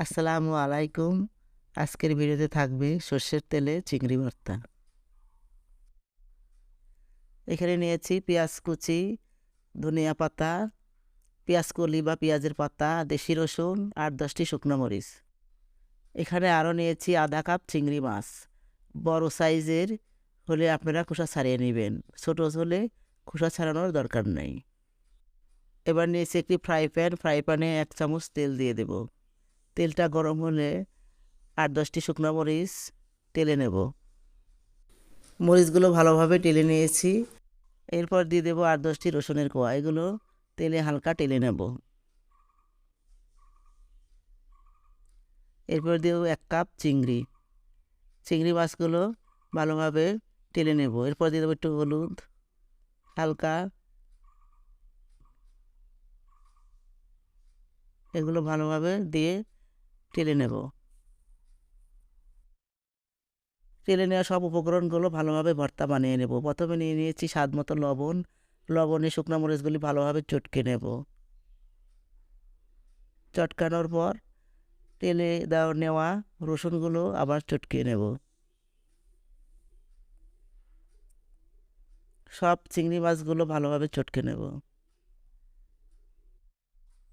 আসসালামু আলাইকুম। আজকের ভিডিওতে থাকবে সর্ষের তেলে চিংড়ি ভর্তা। এখানে নিয়েছি পেঁয়াজ কুচি, ধনিয়া পাতা, পেঁয়াজ কলি বা পেঁয়াজের পাতা, দেশি রসুন, 8-10টি শুকনো মরিচ। এখানে আরও নিয়েছি আধা কাপ চিংড়ি মাছ। বড় সাইজের হলে আপনারা খোসা ছাড়িয়ে নেবেন, ছোট হলে খোসা ছাড়ানোর দরকার নেই। এবার নিয়েছি একটি ফ্রাই প্যানে 1 চামচ তেল দিয়ে দেব। তেলটা গরম হলে 8-10টি শুকনো মরিচ তেলে নেব। মরিচগুলো ভালোভাবে টেলে নিয়েছি। এরপর দিয়ে দেবো 8-10টি রসুনের কোয়া। এগুলো তেলে হালকা টেলে নেব। এরপর দেবো 1 কাপ চিংড়ি মাছগুলো ভালোভাবে টেলে নেব। এরপর দিয়ে দেবো একটু হলুদ হালকা, এগুলো ভালোভাবে দিয়ে টেলে নেব। টেলে নেওয়া সব উপকরণগুলো ভালোভাবে ভর্তা বানিয়ে নেব। প্রথমে নিয়ে নিয়েছি স্বাদ মতো লবণে শুকনো মরিচগুলি ভালোভাবে চটকে নেব। চটকানোর পর তেলে নেওয়া রসুনগুলো আবার চটকে নেব। সব চিংড়ি মাছগুলো ভালোভাবে চটকে নেব।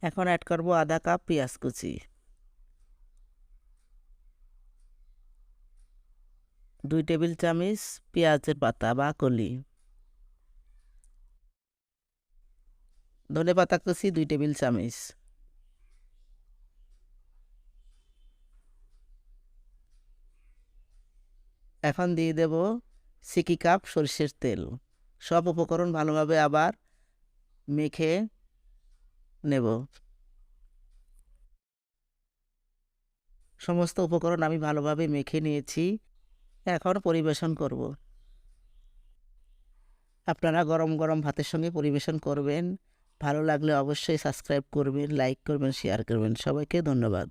এখন অ্যাড করব আধা কাপ পেঁয়াজ কুচি, 2 টেবিল চামচ পেঁয়াজের পাতা বা কলি, ধনে পাতা কুচি 2 টেবিল চামচ। এখন দিয়ে দেব সিকি কাপ সরষের তেল। সব উপকরণ ভালোভাবে আবার মেখে নেব। সমস্ত উপকরণ আমি ভালোভাবে মেখে নিয়েছি। এখন পরিবেশন করব। আপনারা গরম গরম ভাতের সঙ্গে পরিবেশন করবেন। ভালো লাগলে অবশ্যই সাবস্ক্রাইব করবেন, লাইক করবেন, শেয়ার করবেন। সবাইকে ধন্যবাদ।